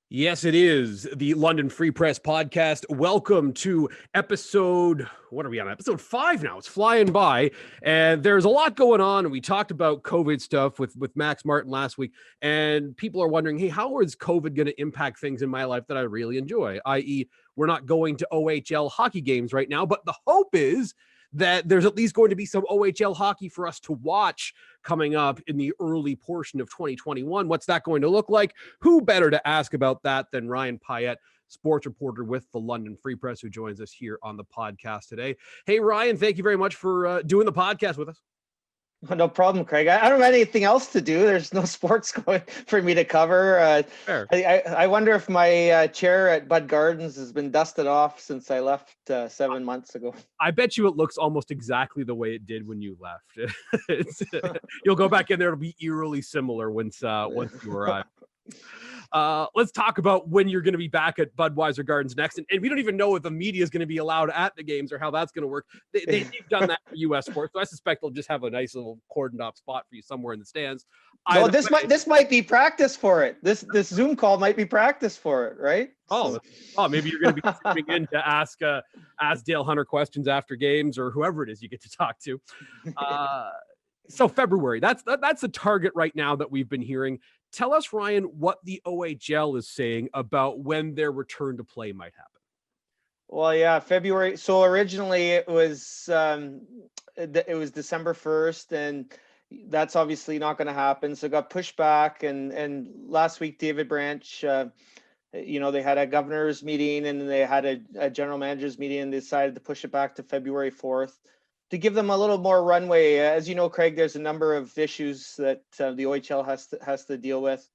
Yes, it is the London Free Press podcast. Welcome to episode, what are we on? Episode 5 now. It's flying by. And there's a lot going on. And we talked about COVID stuff with Max Martin last week. And people are wondering, hey, how is COVID going to impact things in my life that I really enjoy? I.e., we're not going to OHL hockey games right now. But the hope is that there's at least going to be some OHL hockey for us to watch coming up in the early portion of 2021. What's that going to look like? Who better to ask about that than Ryan Pyette, sports reporter with the London Free Press, who joins us here on the podcast today. Hey, Ryan, thank you very much for doing the podcast with us. No problem, Craig. I don't have anything else to do. There's no sports going for me to cover. I wonder if my chair at Bud Gardens has been dusted off since I left 7 months ago. I bet you it looks almost exactly the way it did when you left. You'll go back in there; it'll be eerily similar once you arrive. Let's talk about when you're going to be back at Budweiser Gardens next. And we don't even know if the media is going to be allowed at the games or how that's going to work. They've done that for U.S. sports, so I suspect they'll just have a nice little cordoned off spot for you somewhere in the stands. No, this might be practice for it. This Zoom call might be practice for it, right? Oh, maybe you're going to be stepping in to ask Dale Hunter questions after games or whoever it is you get to talk to. So February, that's the target right now that we've been hearing. Tell us, Ryan, what the OHL is saying about when their return to play might happen. Well, yeah, February. So originally it was December 1st, and that's obviously not going to happen. So it got pushed back. And last week, David Branch, they had a governor's meeting and they had a general manager's meeting, and they decided to push it back to February 4th. To give them a little more runway. As you know, Craig, there's a number of issues that the OHL has to deal with.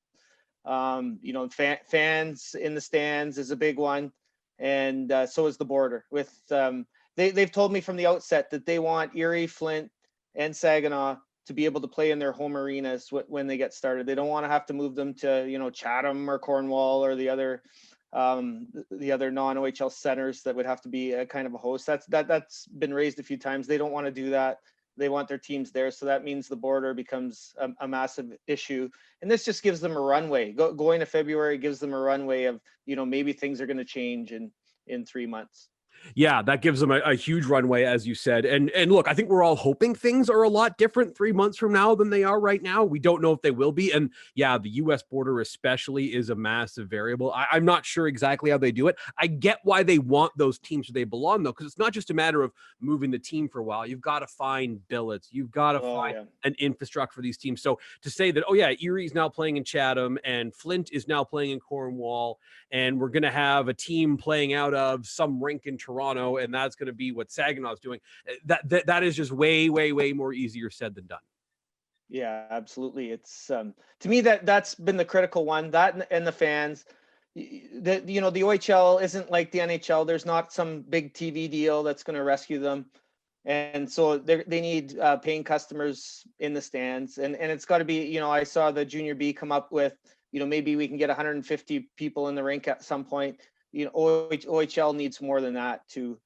Fans in the stands is a big one, and so is the border. With they've told me from the outset that they want Erie, Flint, and Saginaw to be able to play in their home arenas when they get started. They don't want to have to move them to Chatham or Cornwall or the other non-OHL centers that would have to be a kind of a host. That's been raised a few times. They don't want to do that. They want their teams there. So that means the border becomes a massive issue. And this just gives them a runway. Going to February gives them a runway of, maybe things are going to change in 3 months. Yeah, that gives them a huge runway, as you said. And look, I think we're all hoping things are a lot different 3 months from now than they are right now. We don't know if they will be. And yeah, the U.S. border especially is a massive variable. I'm not sure exactly how they do it. I get why they want those teams where they belong, though, because it's not just a matter of moving the team for a while. You've got to find billets. You've got to find an infrastructure for these teams. So to say that, Erie's now playing in Chatham and Flint is now playing in Cornwall, and we're going to have a team playing out of some rink in Toronto, and that's going to be what Saginaw is doing. That is just way, way, way more easier said than done. Yeah, absolutely. It's to me that's been the critical one. That and the fans. The OHL isn't like the NHL. There's not some big TV deal that's going to rescue them, and so they need paying customers in the stands, and it's got to be. I saw the Junior B come up with, maybe we can get 150 people in the rink at some point. OHL needs more than that to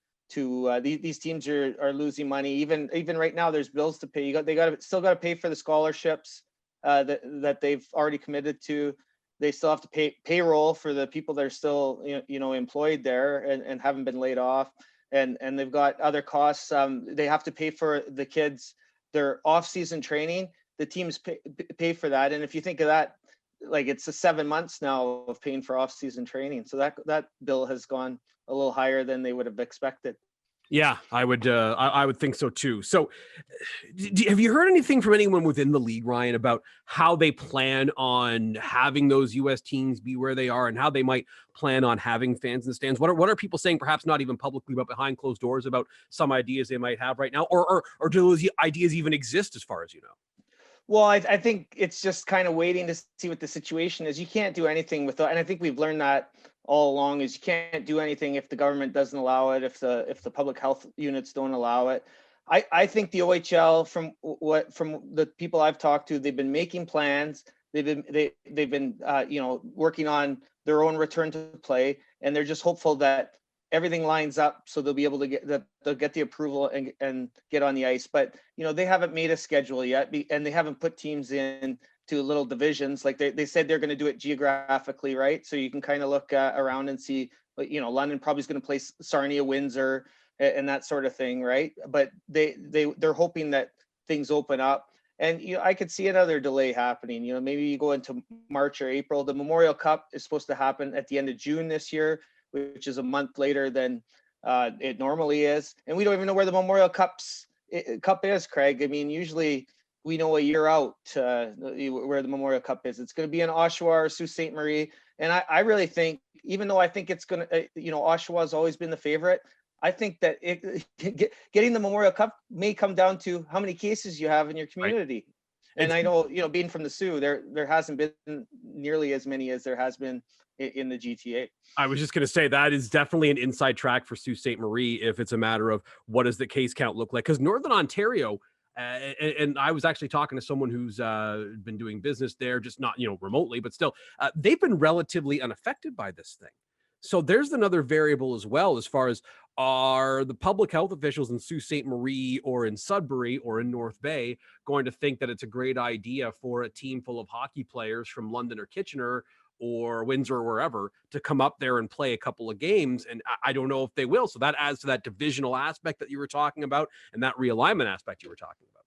these teams are losing money. Even right now, there's bills to pay. They still got to pay for the scholarships that they've already committed to. They still have to pay payroll for the people that are still employed there and haven't been laid off. And they've got other costs. They have to pay for the kids their off-season training. The teams pay for that. And if you think of that, like it's 7 months now of paying for off-season training. So that bill has gone a little higher than they would have expected. Yeah, I would think so too. So have you heard anything from anyone within the league, Ryan, about how they plan on having those U.S. teams be where they are and how they might plan on having fans in the stands? What are people saying, perhaps not even publicly, but behind closed doors, about some ideas they might have right now? Or do those ideas even exist as far as you know? Well, I think it's just kind of waiting to see what the situation is. You can't do anything without, and I think we've learned that all along, is you can't do anything if the government doesn't allow it, if the public health units don't allow it. I think the OHL, from the people I've talked to, they've been making plans. They've been working on their own return to play, and they're just hopeful that everything lines up so they'll be able to get the approval and get on the ice. But they haven't made a schedule yet, and they haven't put teams in to little divisions. Like they said they're going to do it geographically, right? So you can kind of look around and see, London probably is going to play Sarnia, Windsor, and that sort of thing, right? But they're hoping that things open up. And I could see another delay happening. Maybe you go into March or April. The Memorial Cup is supposed to happen at the end of June this year, which is a month later than it normally is. And we don't even know where the Memorial Cup is, Craig. I mean, usually we know a year out where the Memorial Cup is. It's going to be in Oshawa or Sault Ste. Marie. And I really think, even though I think it's going to, Oshawa has always been the favorite, I think that getting the Memorial Cup may come down to how many cases you have in your community. Right. And I know, being from the Sioux, there hasn't been nearly as many as there has been in the GTA. I was just going to say that is definitely an inside track for Sault Ste. Marie if it's a matter of what does the case count look like? Because Northern Ontario, and I was actually talking to someone who's been doing business there, just not, remotely, but still, they've been relatively unaffected by this thing. So there's another variable as well, as far as are the public health officials in Sault Ste. Marie or in Sudbury or in North Bay going to think that it's a great idea for a team full of hockey players from London or Kitchener or Windsor or wherever to come up there and play a couple of games? And I don't know if they will. So that adds to that divisional aspect that you were talking about and that realignment aspect you were talking about.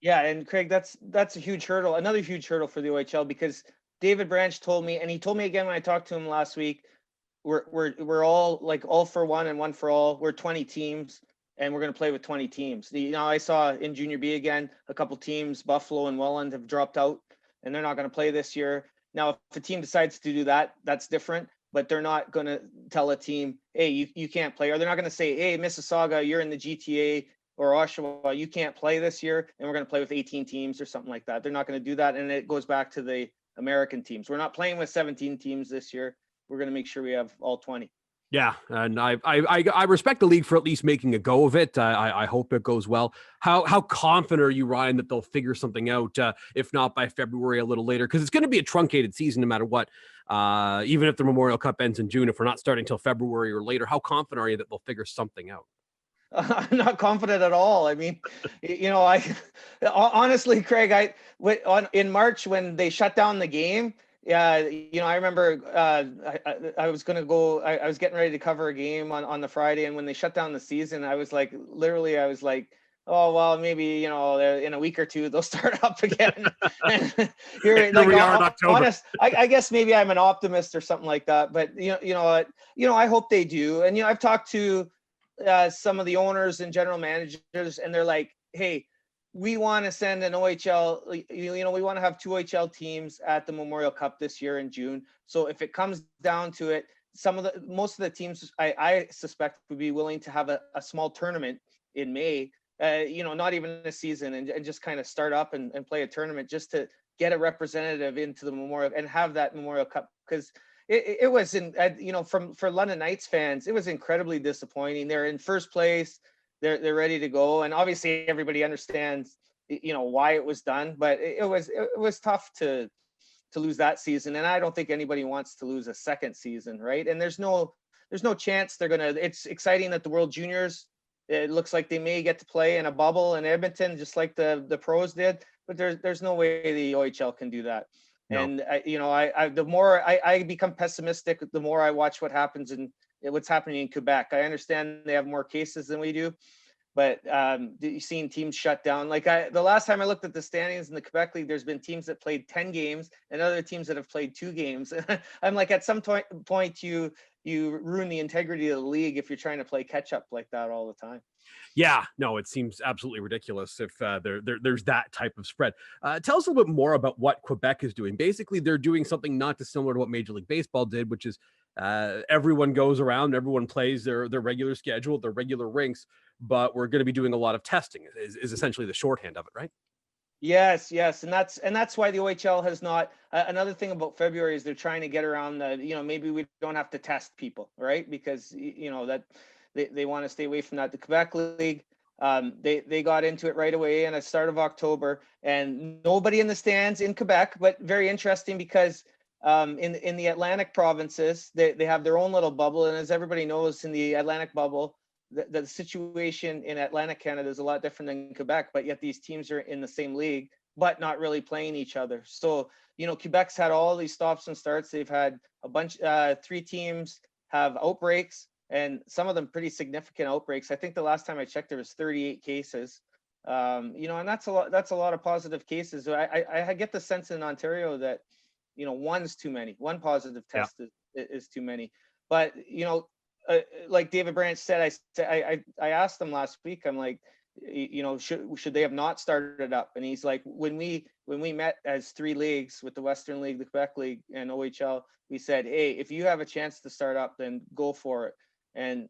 Yeah, and Craig, that's a huge hurdle, another huge hurdle for the OHL, because David Branch told me, and he told me again when I talked to him last week, we're all like all for one and one for all. We're 20 teams and we're going to play with 20 teams. I saw in Junior B again, a couple teams, Buffalo and Welland, have dropped out and they're not going to play this year. Now, if a team decides to do that, that's different, but they're not going to tell a team, hey, you can't play. Or they're not going to say, hey, Mississauga, you're in the GTA, or Oshawa, you can't play this year and we're going to play with 18 teams or something like that. They're not going to do that. And it goes back to the American teams. We're not playing with 17 teams this year. We're going to make sure we have all 20. Yeah, and I respect the league for at least making a go of it. I hope it goes well. How confident are you, Ryan, that they'll figure something out, if not by February, a little later? Because it's going to be a truncated season no matter what. Even if the Memorial Cup ends in June, if we're not starting until February or later, how confident are you that they'll figure something out? I'm not confident at all. I mean, I honestly, Craig, in March when they shut down the game, yeah, I remember I was going to go, I was getting ready to cover a game on the Friday. And when they shut down the season, I was like, oh, well, maybe, in a week or two, they'll start up again. Here we are in October. Honest, I guess maybe I'm an optimist or something like that. But, I hope they do. And, I've talked to some of the owners and general managers, and they're like, hey, we want to send an OHL, we want to have 2 OHL teams at the Memorial Cup this year in June. So if it comes down to it, most of the teams I suspect would be willing to have a small tournament in May, not even a season, and just kind of start up and play a tournament just to get a representative into the Memorial and have that Memorial Cup. Because it was for London Knights fans, it was incredibly disappointing. They're in first place. They're ready to go. And obviously everybody understands, why it was done, but it was tough to lose that season. And I don't think anybody wants to lose a second season. Right. And there's no chance it's exciting that the World Juniors, it looks like they may get to play in a bubble in Edmonton, just like the pros did, but there's no way the OHL can do that. No. And the more I become pessimistic, the more I watch what's happening in Quebec. I understand they have more cases than we do, but you've seen teams shut down. Like the last time I looked at the standings in the Quebec League, there's been teams that played 10 games and other teams that have played 2 games. I'm like, at some point you ruin the integrity of the league if you're trying to play catch up like that all the time. Yeah, no, it seems absolutely ridiculous if there's that type of spread. Tell us a little bit more about what Quebec is doing. Basically, they're doing something not dissimilar to what Major League Baseball did, which is everyone goes around, everyone plays their regular schedule, their regular rinks, but we're going to be doing a lot of testing is essentially the shorthand of it, right? Yes, and that's why the OHL has not. Another thing about February is they're trying to get around maybe we don't have to test people, right? Because that they want to stay away from that. The Quebec League, they got into it right away in the start of October, and nobody in the stands in Quebec. But very interesting because in the Atlantic provinces, they have their own little bubble, and as everybody knows, in the Atlantic bubble, the situation in Atlantic Canada is a lot different than Quebec, but yet these teams are in the same league. but not really playing each other. So, Quebec's had all these stops and starts. They've had a bunch, 3 teams have outbreaks, and some of them pretty significant outbreaks. I think the last time I checked, there was 38 cases. And that's a lot. That's a lot of positive cases. I get the sense in Ontario that, one's too many. One positive test is too many. But like David Branch said, I asked him last week. I'm like, should they have not started up? And he's like, when we met as 3 leagues with the Western League, the Quebec League, and OHL, we said, hey, if you have a chance to start up, then go for it. And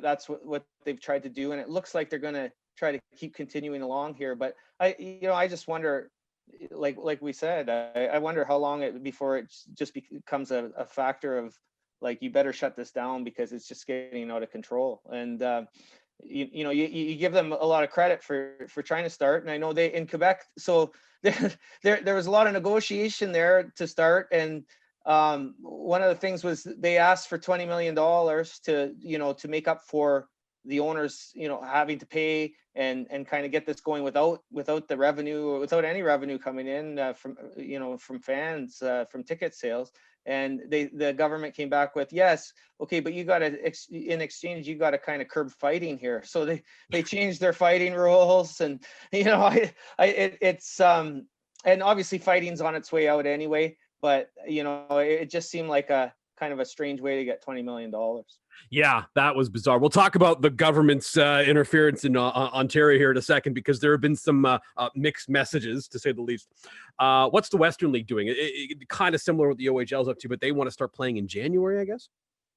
that's what they've tried to do, and it looks like they're going to try to keep continuing along here. But I just wonder, like we said, I wonder how long before it just becomes a factor of, like, you better shut this down because it's just getting out of control. And you give them a lot of credit for trying to start. And I know they in Quebec, so there was a lot of negotiation there to start. And one of the things was they asked for $20 million to make up for the owners, having to pay and kind of get this going without the revenue, or without any revenue coming in from fans, from ticket sales. And the government came back with, yes, okay, but you got to, in exchange, you got to kind of curb fighting here. So they changed their fighting rules, and it's and obviously fighting's on its way out anyway. But it just seemed like a kind of a strange way to get $20 million. Yeah, that was bizarre. We'll talk about the government's interference in Ontario here in a second, because there have been some mixed messages, to say the least. What's the Western League doing? It kind of similar what the OHL's up to, but they want to start playing in January, I guess?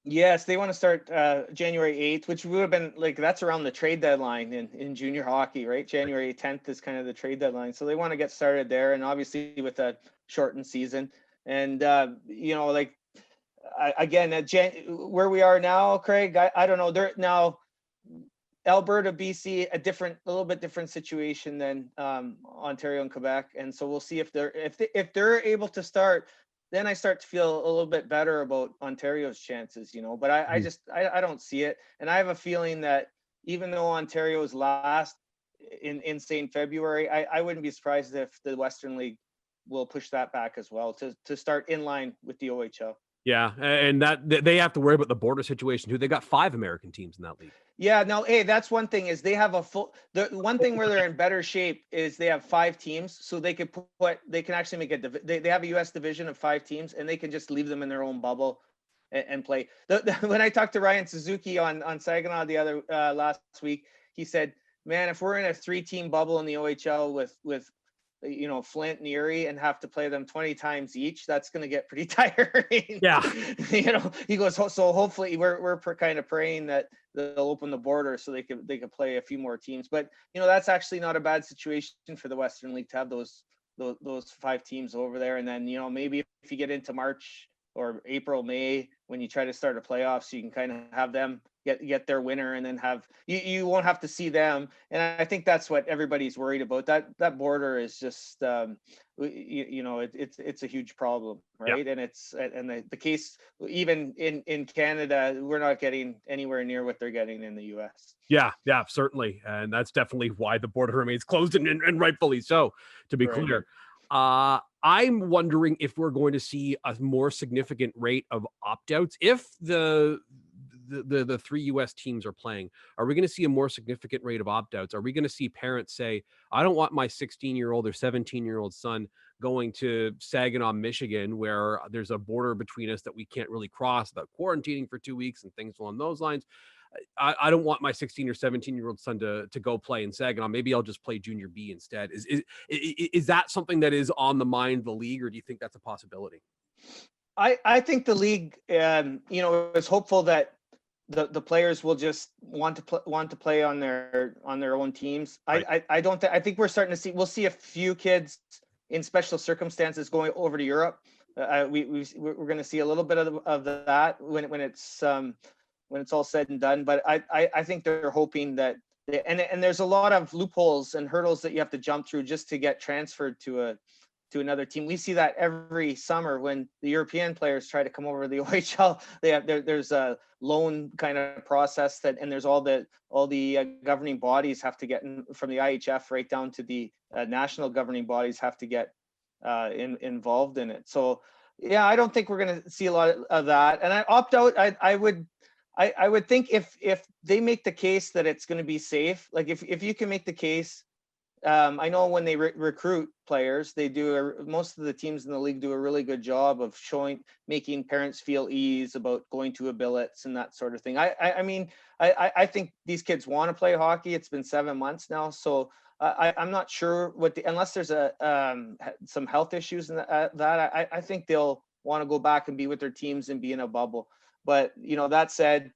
Yes, they want to start January 8th, which would have been like, that's around the trade deadline in junior hockey, right? January 10th is kind of the trade deadline. So they want to get started there, and obviously with a shortened season. And, again, where we are now, Craig, I don't know. They're now Alberta, BC, a little bit different situation than Ontario and Quebec, and so we'll see if they're able to start. Then I start to feel a little bit better about Ontario's chances, But I don't see it, and I have a feeling that even though Ontario is last in say February, I wouldn't be surprised if the Western League will push that back as well to start in line with the OHL. Yeah, and that they have to worry about the border situation too. They got 5 American teams in that league. Yeah, no, hey, that's one thing, is they have the one thing where they're in better shape is they have 5 teams, so they can actually make they have a US division of 5 teams, and they can just leave them in their own bubble and play. When I talked to Ryan Suzuki on Saginaw the other last week, he said, man, if we're in a 3-team bubble in the OHL with Flint and Erie, and have to play them 20 times each, that's going to get pretty tiring. Yeah. He goes, so hopefully we're kind of praying that they'll open the border so they could play a few more teams. But, that's actually not a bad situation for the Western League to have those 5 teams over there. And then, maybe if you get into March or April, May, when you try to start a playoffs, you can kind of have them get their winner, and then you won't have to see them. And I think that's what everybody's worried about. That border is just it's a huge problem, right? Yeah. And the case, even in Canada, we're not getting anywhere near what they're getting in the US. Yeah, certainly. And that's definitely why the border remains closed, and rightfully so, to be clear. I'm wondering if we're going to see a more significant rate of opt-outs if the 3 US teams are playing. Are we going to see a more significant rate of opt-outs? Are we going to see parents say, I don't want my 16-year-old or 17-year-old son going to Saginaw, Michigan, where there's a border between us that we can't really cross without quarantining for 2 weeks and things along those lines. I don't want my 16 or 17-year-old son to go play in Saginaw. Maybe I'll just play junior B instead. Is that something that is on the mind of the league, or do you think that's a possibility? I think the league, is hopeful that the players will just want to play on their own teams. Right. I think we're starting to we'll see a few kids in special circumstances going over to Europe. We're going to see a little bit of that when it's all said and done. But I think they're hoping that, and there's a lot of loopholes and hurdles that you have to jump through just to get transferred to another team. We see that every summer when the European players try to come over to the OHL. There's a loan kind of process and there's all the governing bodies have to get in, from the IHF right down to the national governing bodies have to get involved in it. So yeah, I don't think we're going to see a lot of that. And I opt out. I would think if they make the case that it's going to be safe, like if you can make the case. I know when they recruit players, they do most of the teams in the league do a really good job of making parents feel ease about going to a Billets and that sort of thing. I mean, I think these kids want to play hockey. It's been 7 months now, so I'm not sure unless there's some health issues in that I think they'll want to go back and be with their teams and be in a bubble. But that said,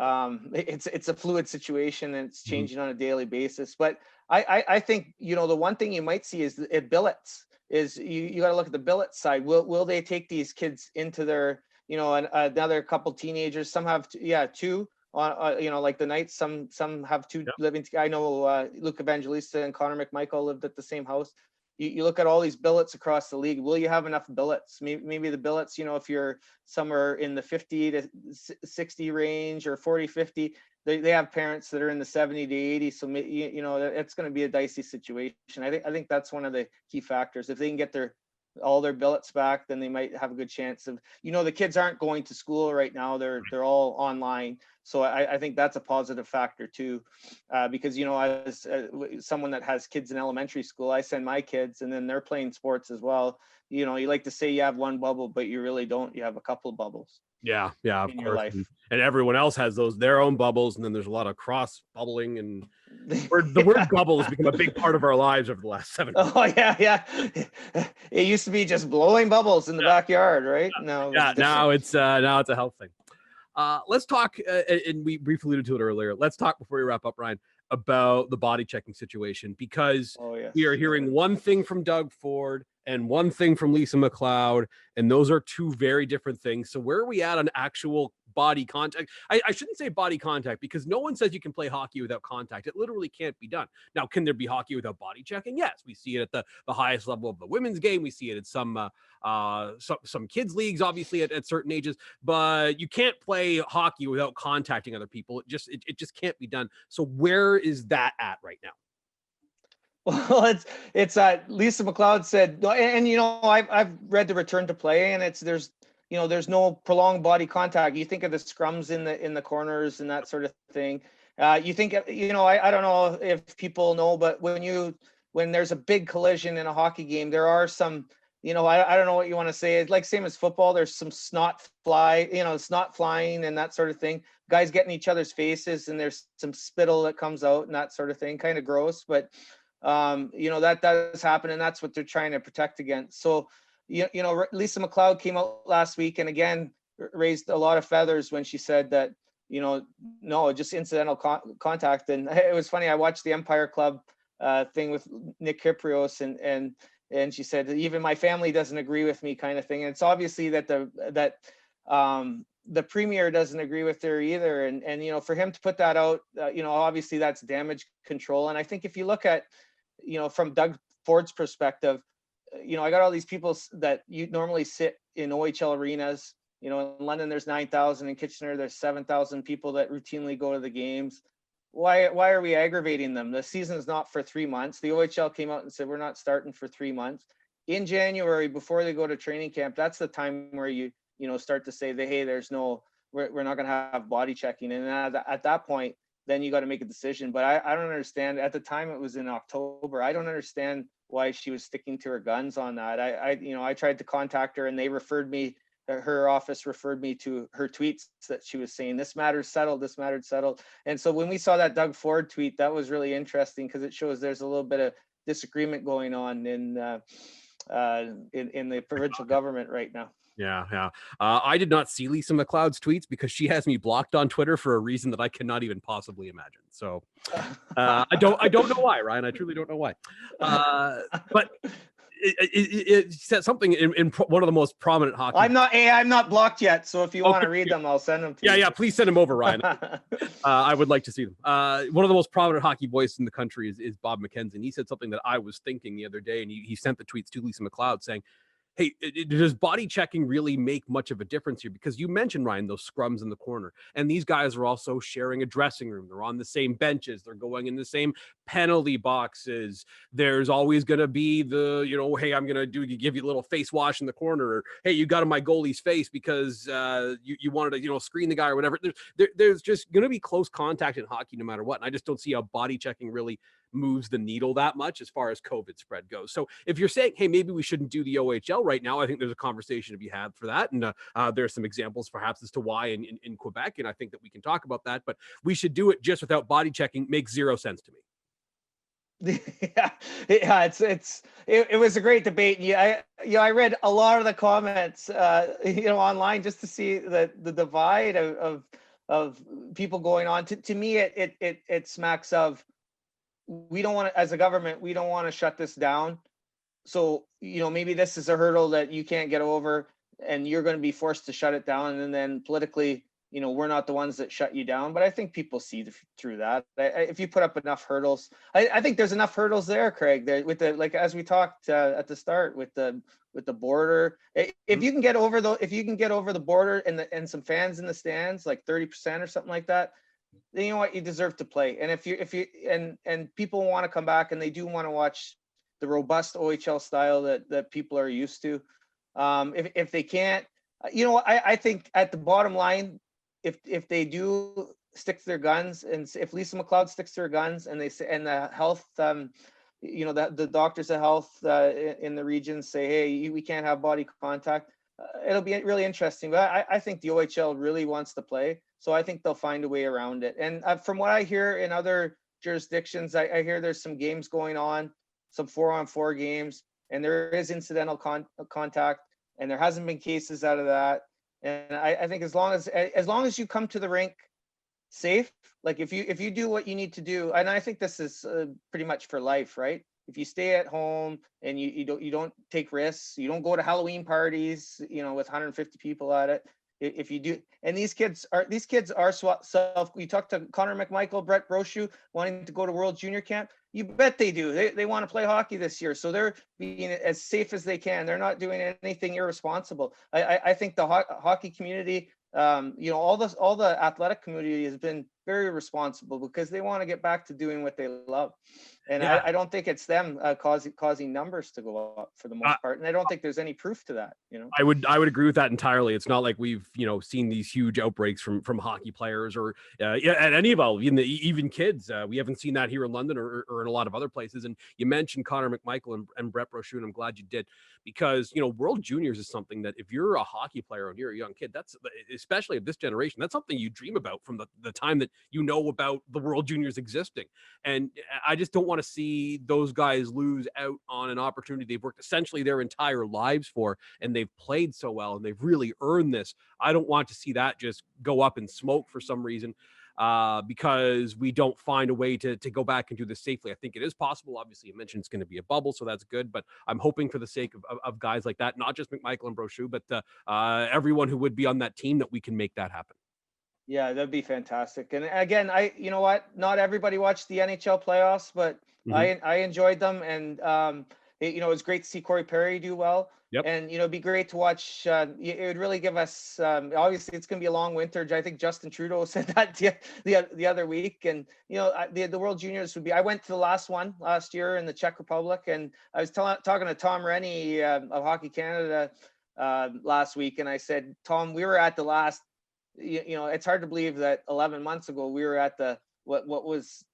it's a fluid situation and it's changing on a daily basis. But I think the one thing you might see is at Billets is you got to look at the Billet side. Will they take these kids into their another couple teenagers? Some have two on like the Knights. Some have two living together. I know Luke Evangelista and Connor McMichael lived at the same house. You look at all these billets across the league. Will you have enough billets? Maybe the billets, if you're somewhere in the 50 to 60 range or 40, 50, they have parents that are in the 70 to 80. So, it's going to be a dicey situation. I think that's one of the key factors. If they can get all their billets back, then they might have a good chance of, the kids aren't going to school right now. They're all online. So I think that's a positive factor too, because, as someone that has kids in elementary school, I send my kids and then they're playing sports as well. You like to say you have one bubble, but you really don't. You have a couple of bubbles. Yeah, of in course. Your life. And everyone else has their own bubbles, and then there's a lot of cross bubbling, and the word bubble has become a big part of our lives over the last 7 years. Oh yeah. It used to be just blowing bubbles in the backyard, right? No, now it's a health thing. Let's talk, and we briefly alluded to it earlier. Let's talk before we wrap up, Ryan, about the body checking situation, because we are hearing one thing from Doug Ford and one thing from Lisa McLeod, and those are two very different things. So where are we at on actual body contact? I shouldn't say body contact, because no one says you can play hockey without contact. It literally can't be done. Now, can there be hockey without body checking? Yes, we see it at the highest level of the women's game. We see it at some kids leagues, obviously at certain ages, but you can't play hockey without contacting other people. It just can't be done. So where is that at right now? Well, it's Lisa McLeod said, and I've read the return to play, and there's no prolonged body contact. You think of the scrums in the corners and that sort of thing. You think I don't know if people know, but when there's a big collision in a hockey game, there are some I don't know what you want to say. It's like same as football. There's some snot flying and that sort of thing. Guys get in each other's faces, and there's some spittle that comes out and that sort of thing. Kind of gross, but that does happen, and that's what they're trying to protect against. So, Lisa McLeod came out last week and again raised a lot of feathers when she said that, no, just incidental contact. And it was funny. I watched the Empire Club thing with Nick Kyprios, and she said, even my family doesn't agree with me, kind of thing. And it's obviously that the premier doesn't agree with her either. And for him to put that out, obviously that's damage control. And I think if you look at, from Doug Ford's perspective, I got all these people that you normally sit in OHL arenas. In London, there's 9,000. In Kitchener, there's 7,000 people that routinely go to the games. Why are we aggravating them? The season's not for 3 months. The OHL came out and said, we're not starting for 3 months. In January, before they go to training camp, that's the time where you start to say that, hey, we're not going to have body checking. And at that point, then you got to make a decision. But I don't understand. At the time, it was in October. I don't understand why she was sticking to her guns on that. I tried to contact her, and her office referred me to her tweets that she was saying, this matter's settled, this matter's settled. And so when we saw that Doug Ford tweet, that was really interesting, because it shows there's a little bit of disagreement going on in the provincial government right now. Yeah. I did not see Lisa McLeod's tweets because she has me blocked on Twitter for a reason that I cannot even possibly imagine. So I don't know why, Ryan. I truly don't know why. But it said something in one of the most prominent hockey. I'm not blocked yet. So if you want to read them, I'll send them to you. Yeah. Please send them over, Ryan. I would like to see them. One of the most prominent hockey voices in the country is Bob McKenzie. And he said something that I was thinking the other day, and he sent the tweets to Lisa McLeod saying, Hey, does body checking really make much of a difference here? Because you mentioned, Ryan, those scrums in the corner, and these guys are also sharing a dressing room. They're on the same benches. They're going in the same penalty boxes. There's always going to be the, hey, I'm going to give you a little face wash in the corner, or hey, you got in my goalie's face because you wanted to, screen the guy or whatever. There's just going to be close contact in hockey no matter what. And I just don't see how body checking really moves the needle that much as far as COVID spread goes. So if you're saying, hey, maybe we shouldn't do the OHL right now, I think there's a conversation to be had for that. And there are some examples perhaps as to why in Quebec. And I think that we can talk about that, but we should do it just without body checking. Makes zero sense to me. It was a great debate. I read a lot of the comments, online just to see the divide of people going on. To me, it smacks of, we don't want to, as a government, we don't want to shut this down. So, maybe this is a hurdle that you can't get over and you're going to be forced to shut it down. And then politically, we're not the ones that shut you down. But I think people see through that. If you put up enough hurdles, I think there's enough hurdles there, Craig, with the, like, as we talked at the start with the border. If you can get over the border and some fans in the stands, like 30% or something like that, then you know what, you deserve to play. And if you and people want to come back and they do want to watch the robust OHL style that people are used to, if they can't, I think at the bottom line, if they do stick to their guns, and if Lisa McLeod sticks to her guns, and they say, and the health, the doctors of health in the region say, hey, we can't have body contact, it'll be really interesting. But I think the OHL really wants to play, so I think they'll find a way around it. And from what I hear in other jurisdictions, I hear there's some games going on, some 4-on-4 games, and there is incidental contact, and there hasn't been cases out of that. And I think as long as you come to the rink safe, like if you do what you need to do, and I think this is pretty much for life, right? If you stay at home and you don't take risks, you don't go to Halloween parties, with 150 people at it. If you do, and these kids are self. We talked to Connor McMichael, Brett Brochu, wanting to go to World Junior Camp. You bet they do. They want to play hockey this year, so they're being as safe as they can. They're not doing anything irresponsible. I think the hockey community, all the athletic community has been very responsible because they want to get back to doing what they love. And Yeah. I don't think it's them causing numbers to go up for the most part. And I don't think there's any proof to that. I would agree with that entirely. It's not like we've seen these huge outbreaks from hockey players or at any level, even kids. We haven't seen that here in London or in a lot of other places. And you mentioned Connor McMichael and Brett Brochu, and I'm glad you did, because World Juniors is something that if you're a hockey player and you're a young kid, that's, especially of this generation, that's something you dream about from the time that about the World Juniors existing. And I just don't want to see those guys lose out on an opportunity they've worked essentially their entire lives for, and they've played so well and they've really earned this. I don't want to see that just go up in smoke for some reason, because we don't find a way to go back and do this safely. I think it is possible. Obviously, you mentioned it's going to be a bubble, so that's good. But I'm hoping for the sake of guys like that, not just McMichael and Brochu, but everyone who would be on that team, that we can make that happen. Yeah, that'd be fantastic. And again, you know what? Not everybody watched the NHL playoffs, but I enjoyed them, and it was great to see Corey Perry do well. Yep. And it'd be great to watch. It would really give us. Obviously, it's going to be a long winter. I think Justin Trudeau said that the other week. And the World Juniors would be. I went to the last one last year in the Czech Republic, and I was talking to Tom Rennie of Hockey Canada last week, and I said, Tom, we were at the last. It's hard to believe that 11 months ago we were at the what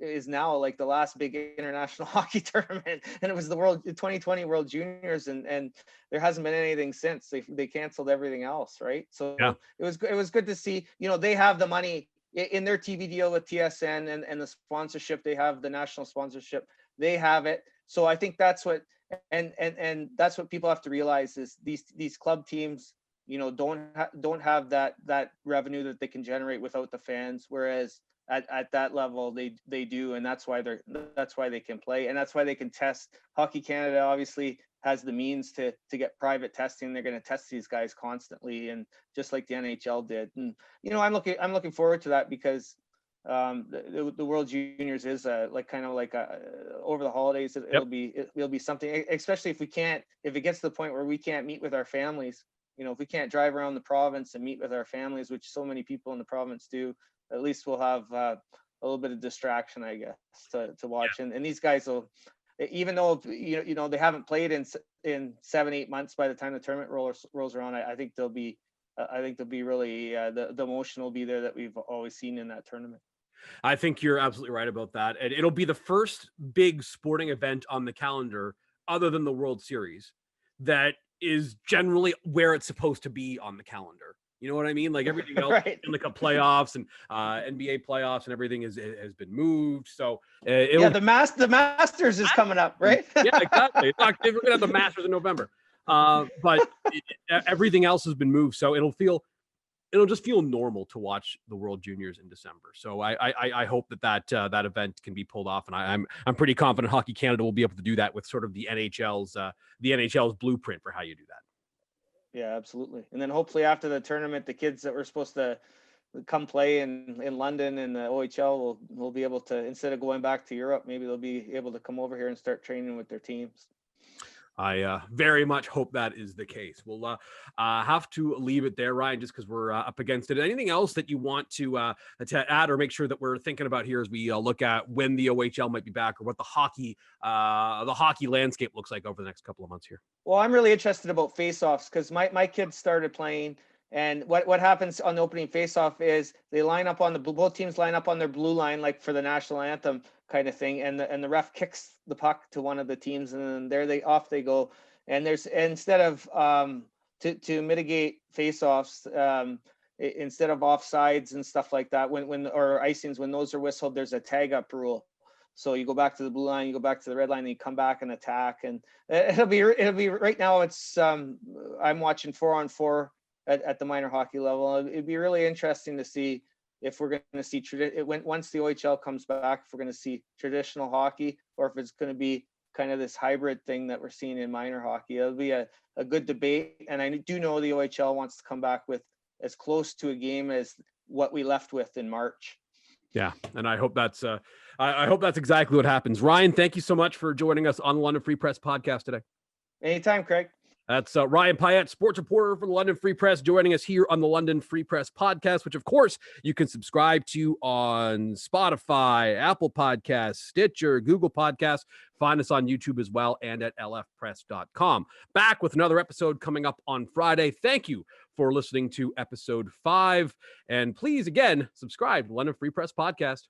is now like the last big international hockey tournament, and it was the 2020 World Juniors, and there hasn't been anything since. They canceled everything else, right? So yeah. It was good to see. They have the money in their TV deal with TSN and the sponsorship. They have the national sponsorship. They have it. So I think that's what and that's what people have to realize is these club teams don't have that revenue that they can generate without the fans, whereas at that level they do, and that's why they can play, and that's why they can test. Hockey Canada obviously has the means to get private testing. They're going to test these guys constantly, and just like the NHL did. And I'm looking forward to that, because The World Juniors is like kind of like over the holidays. It'll be something, especially if it gets to the point where we can't meet with our families. If we can't drive around the province and meet with our families, which so many people in the province do, at least we'll have a little bit of distraction, I guess, to watch. Yeah. And these guys will, even though they haven't played in 7-8 months by the time the tournament rolls around, I think they'll be really the emotion will be there that we've always seen in that tournament. I think you're absolutely right about that. And it'll be the first big sporting event on the calendar other than the World Series that is generally where it's supposed to be on the calendar. You know what I mean? Like everything else, right. in like a playoffs and NBA playoffs and everything has been moved. So the Masters is coming up, right? Yeah, exactly. We're gonna have the Masters in November, but everything else has been moved. So it'll just feel normal to watch the World Juniors in December. So I hope that event can be pulled off, and I'm pretty confident Hockey Canada will be able to do that with sort of the NHL's blueprint for how you do that. Yeah, absolutely. And then hopefully after the tournament, the kids that were supposed to come play in London and the OHL will be able to, instead of going back to Europe, maybe they'll be able to come over here and start training with their teams. I very much hope that is the case. We'll have to leave it there, Ryan, just because we're up against it. Anything else that you want to add or make sure that we're thinking about here as we look at when the OHL might be back, or what the hockey landscape looks like over the next couple of months here? Well, I'm really interested about faceoffs because my kids started playing, and what happens on the opening faceoff is they line up both teams line up on their blue line, like for the national anthem kind of thing, and the ref kicks the puck to one of the teams, and then off they go. And instead of to mitigate faceoffs, instead of offsides and stuff like that, or icings, when those are whistled, there's a tag up rule. So you go back to the blue line, you go back to the red line, and you come back and attack. And it'll be right now. It's I'm watching 4-on-4 at the minor hockey level. It'd be really interesting to see if we're going to see once the OHL comes back, if we're going to see traditional hockey, or if it's going to be kind of this hybrid thing that we're seeing in minor hockey. It'll be a good debate, and I do know the OHL wants to come back with as close to a game as what we left with in March. Yeah, and I hope that's exactly what happens. Ryan, thank you so much for joining us on the London Free Press podcast today. Anytime, Craig. That's Ryan Pyette, sports reporter for the London Free Press, joining us here on the London Free Press podcast, which, of course, you can subscribe to on Spotify, Apple Podcasts, Stitcher, Google Podcasts. Find us on YouTube as well, and at lfpress.com. Back with another episode coming up on Friday. Thank you for listening to episode 5. And please, again, subscribe to the London Free Press podcast.